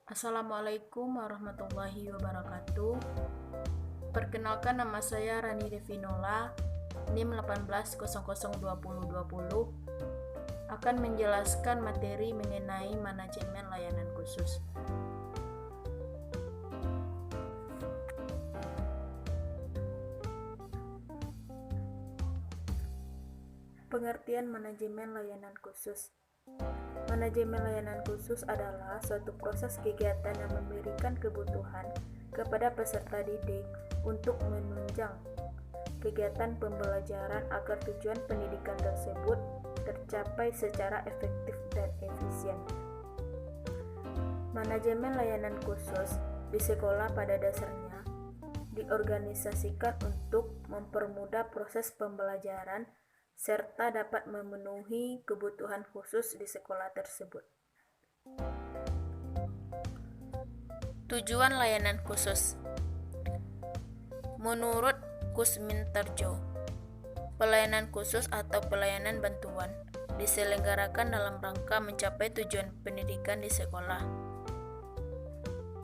Assalamualaikum warahmatullahi wabarakatuh. Perkenalkan, nama saya Rani Devinola, NIM 18002020, akan menjelaskan materi mengenai manajemen layanan khusus. Pengertian manajemen layanan khusus. Manajemen layanan khusus adalah suatu proses kegiatan yang memberikan kebutuhan kepada peserta didik untuk menunjang kegiatan pembelajaran agar tujuan pendidikan tersebut tercapai secara efektif dan efisien. Manajemen layanan khusus di sekolah pada dasarnya diorganisasikan untuk mempermudah proses pembelajaran serta dapat memenuhi kebutuhan khusus di sekolah tersebut. Tujuan layanan khusus. Menurut Kusminterjo, pelayanan khusus atau pelayanan bantuan diselenggarakan dalam rangka mencapai tujuan pendidikan di sekolah.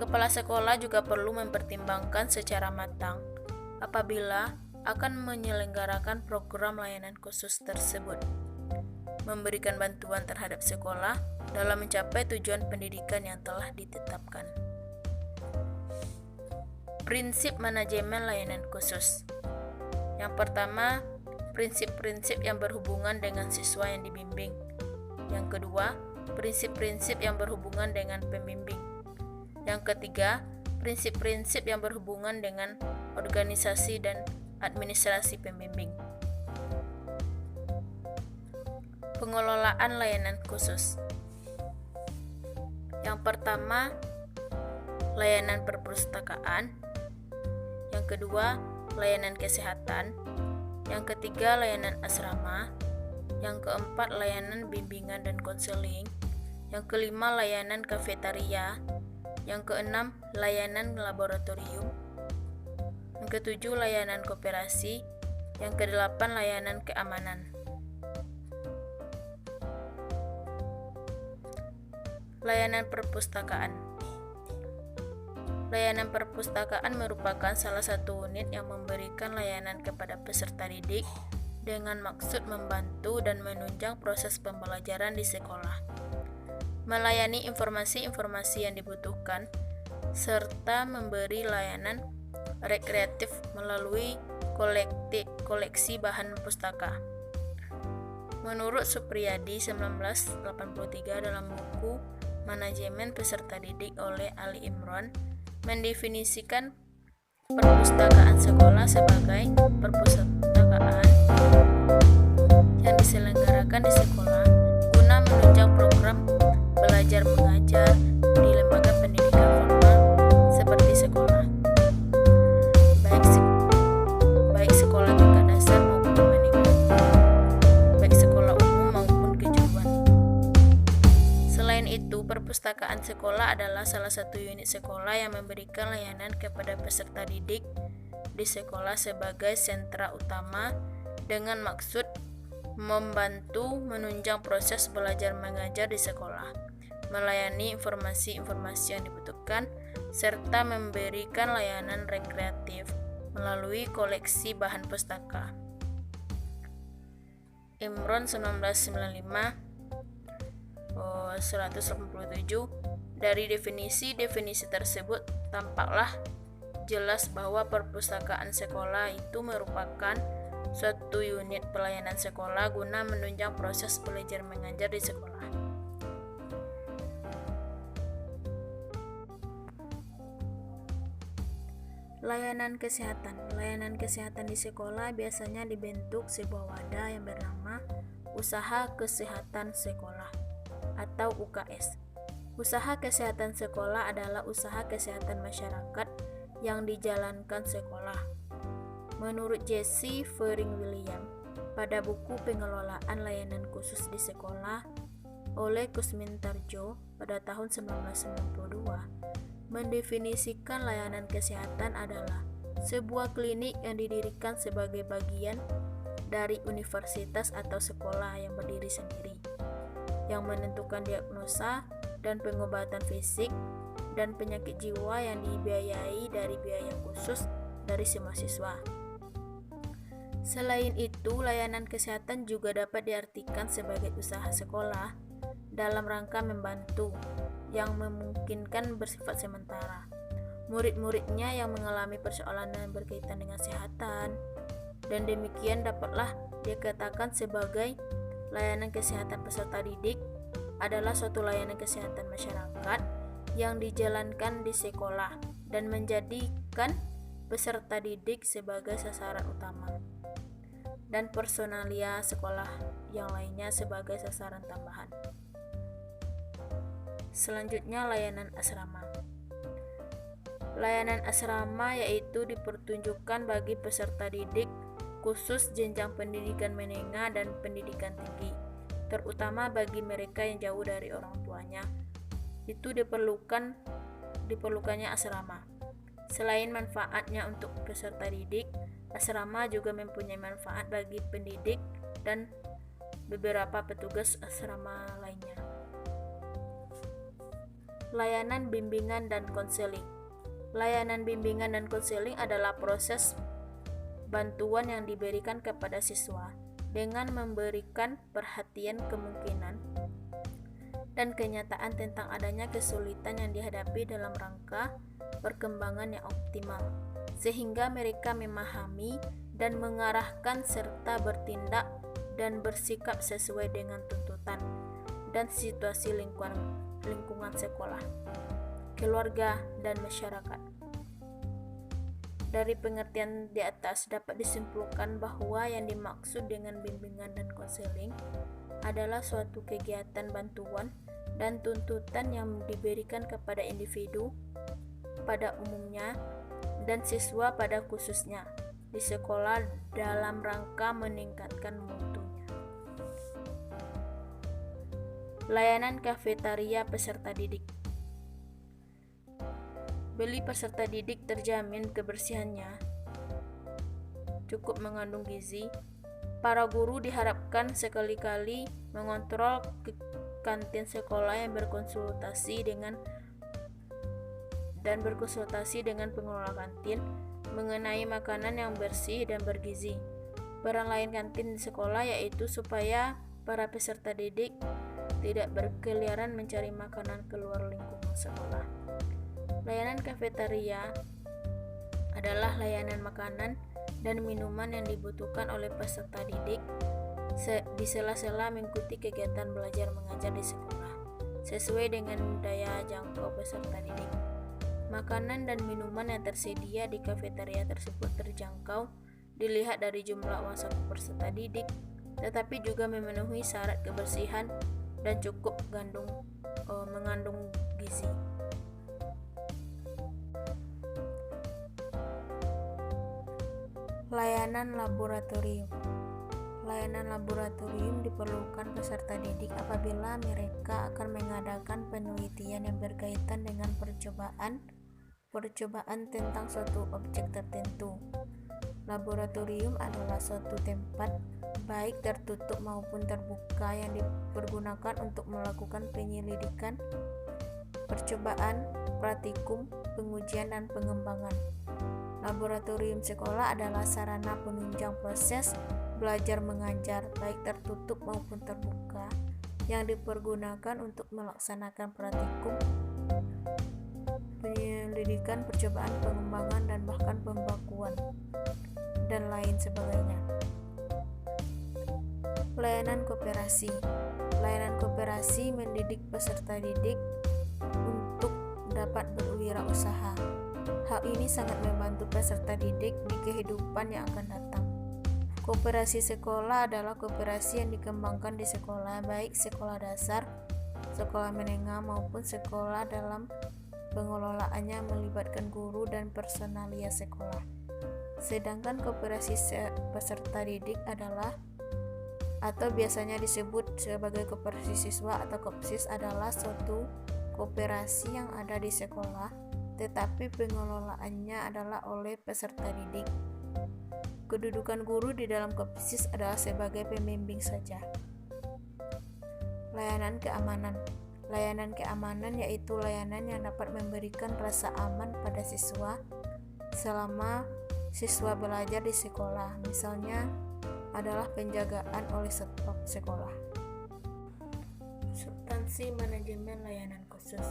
Kepala sekolah juga perlu mempertimbangkan secara matang apabila akan menyelenggarakan program layanan khusus tersebut, memberikan bantuan terhadap sekolah dalam mencapai tujuan pendidikan yang telah ditetapkan. Prinsip manajemen layanan khusus. Yang pertama, prinsip-prinsip yang berhubungan dengan siswa yang dibimbing. Yang kedua, prinsip-prinsip yang berhubungan dengan pembimbing. Yang ketiga, prinsip-prinsip yang berhubungan dengan organisasi dan administrasi pembimbing. Pengelolaan layanan khusus. Yang pertama, layanan perpustakaan. Yang kedua, layanan kesehatan. Yang ketiga, layanan asrama. Yang keempat, layanan bimbingan dan konseling. Yang kelima, layanan kafetaria. Yang keenam, layanan laboratorium. Yang ketujuh, layanan koperasi. Yang kedelapan, layanan keamanan. Layanan perpustakaan. Layanan perpustakaan merupakan salah satu unit yang memberikan layanan kepada peserta didik dengan maksud membantu dan menunjang proses pembelajaran di sekolah, melayani informasi-informasi yang dibutuhkan, serta memberi layanan rekreatif melalui koleksi bahan pustaka. Menurut Supriyadi 1983 dalam buku Manajemen Peserta Didik oleh Ali Imran, mendefinisikan perpustakaan sekolah sebagai perpustakaan yang diselenggarakan di sekolah guna menunjang program belajar mengajar di lembaga pendidikan formal seperti sekolah, baik sekolah tingkat dasar maupun menengah, baik sekolah umum maupun kejuruan. Selain itu, perpustakaan sekolah adalah salah satu unit sekolah yang memberikan layanan kepada peserta didik di sekolah sebagai sentra utama dengan maksud membantu menunjang proses belajar mengajar di sekolah, melayani informasi-informasi yang dibutuhkan, serta memberikan layanan rekreatif melalui koleksi bahan pustaka. Imron 1995 187. Dari definisi tersebut tampaklah jelas bahwa perpustakaan sekolah itu merupakan suatu unit pelayanan sekolah guna menunjang proses belajar mengajar di sekolah. Layanan kesehatan. Layanan kesehatan di sekolah biasanya dibentuk sebuah wadah yang bernama Usaha Kesehatan Sekolah atau UKS. Usaha kesehatan sekolah adalah usaha kesehatan masyarakat yang dijalankan sekolah. Menurut Jesse Fering William, pada buku Pengelolaan Layanan Khusus di Sekolah oleh Kusminterjo pada tahun 1992, mendefinisikan layanan kesehatan adalah sebuah klinik yang didirikan sebagai bagian dari universitas atau sekolah yang berdiri sendiri, yang menentukan diagnosa dan pengobatan fisik, dan penyakit jiwa yang dibiayai dari biaya khusus dari si mahasiswa. Selain itu, layanan kesehatan juga dapat diartikan sebagai usaha sekolah dalam rangka membantu yang memungkinkan bersifat sementara murid-muridnya yang mengalami persoalan yang berkaitan dengan kesehatan, dan demikian dapatlah dikatakan sebagai layanan kesehatan peserta didik adalah suatu layanan kesehatan masyarakat yang dijalankan di sekolah dan menjadikan peserta didik sebagai sasaran utama dan personalia sekolah yang lainnya sebagai sasaran tambahan. Selanjutnya, layanan asrama. Layanan asrama yaitu dipertunjukkan bagi peserta didik khusus jenjang pendidikan menengah dan pendidikan tinggi, terutama bagi mereka yang jauh dari orang tuanya. Itu diperlukannya asrama. Selain manfaatnya untuk peserta didik, asrama juga mempunyai manfaat bagi pendidik dan beberapa petugas asrama lainnya. Layanan bimbingan dan konseling. Layanan bimbingan dan konseling adalah proses bantuan yang diberikan kepada siswa dengan memberikan perhatian kemungkinan dan kenyataan tentang adanya kesulitan yang dihadapi dalam rangka perkembangan yang optimal, sehingga mereka memahami dan mengarahkan serta bertindak dan bersikap sesuai dengan tuntutan dan situasi lingkungan sekolah, keluarga, dan masyarakat. Dari pengertian di atas dapat disimpulkan bahwa yang dimaksud dengan bimbingan dan konseling adalah suatu kegiatan bantuan dan tuntutan yang diberikan kepada individu pada umumnya dan siswa pada khususnya di sekolah dalam rangka meningkatkan mutunya. Layanan kafetaria peserta didik. Beli peserta didik terjamin kebersihannya, cukup mengandung gizi. Para guru diharapkan sekali-kali mengontrol ke kantin sekolah yang berkonsultasi dengan pengelola kantin mengenai makanan yang bersih dan bergizi. Peran lain kantin di sekolah yaitu supaya para peserta didik tidak berkeliaran mencari makanan keluar lingkungan sekolah. Layanan kafetaria adalah layanan makanan dan minuman yang dibutuhkan oleh peserta didik di sela-sela mengikuti kegiatan belajar mengajar di sekolah sesuai dengan daya jangkau peserta didik. Makanan dan minuman yang tersedia di kafetaria tersebut terjangkau dilihat dari jumlah uang saku peserta didik, tetapi juga memenuhi syarat kebersihan dan cukup mengandung gizi. Layanan laboratorium. Layanan laboratorium diperlukan peserta didik apabila mereka akan mengadakan penelitian yang berkaitan dengan percobaan tentang suatu objek tertentu. Laboratorium adalah suatu tempat baik tertutup maupun terbuka yang dipergunakan untuk melakukan penyelidikan, percobaan, praktikum, pengujian, dan pengembangan. Laboratorium sekolah adalah sarana penunjang proses belajar mengajar baik tertutup maupun terbuka yang dipergunakan untuk melaksanakan praktikum, penyelidikan, percobaan, pengembangan, dan bahkan pembakuan dan lain sebagainya. Layanan kooperasi. Layanan kooperasi mendidik peserta didik untuk dapat berwirausaha. Hal ini sangat membantu peserta didik di kehidupan yang akan datang. Koperasi sekolah adalah koperasi yang dikembangkan di sekolah, baik sekolah dasar, sekolah menengah, maupun sekolah dalam pengelolaannya melibatkan guru dan personalia sekolah. Sedangkan koperasi peserta didik adalah atau biasanya disebut sebagai koperasi siswa atau kopsis adalah suatu koperasi yang ada di sekolah, tetapi pengelolaannya adalah oleh peserta didik. Kedudukan guru di dalam kopsis adalah sebagai pembimbing saja. Layanan keamanan. Layanan keamanan yaitu layanan yang dapat memberikan rasa aman pada siswa selama siswa belajar di sekolah, misalnya adalah penjagaan oleh staf sekolah. Substansi manajemen layanan khusus.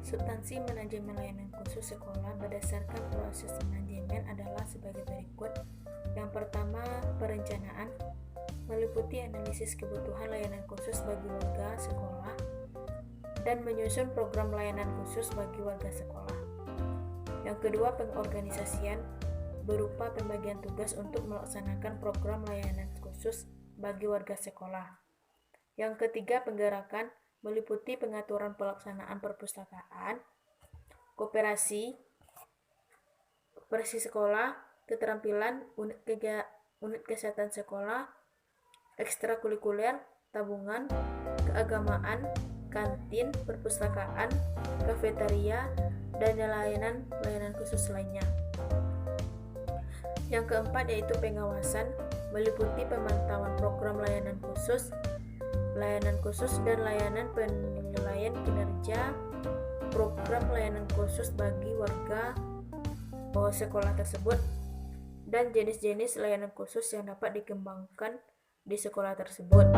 Substansi manajemen layanan khusus sekolah berdasarkan proses manajemen adalah sebagai berikut. Yang pertama, perencanaan meliputi analisis kebutuhan layanan khusus bagi warga sekolah dan menyusun program layanan khusus bagi warga sekolah. Yang kedua, pengorganisasian berupa pembagian tugas untuk melaksanakan program layanan khusus bagi warga sekolah. Yang ketiga, penggerakan meliputi pengaturan pelaksanaan perpustakaan, koperasi, operasi sekolah, keterampilan, unit kesehatan sekolah, ekstrakurikuler, tabungan, keagamaan, kantin, perpustakaan, kafetaria, dan layanan khusus lainnya. Yang keempat yaitu pengawasan, meliputi pemantauan program layanan khusus dan layanan penilaian kinerja program layanan khusus bagi warga sekolah tersebut dan jenis-jenis layanan khusus yang dapat dikembangkan di sekolah tersebut.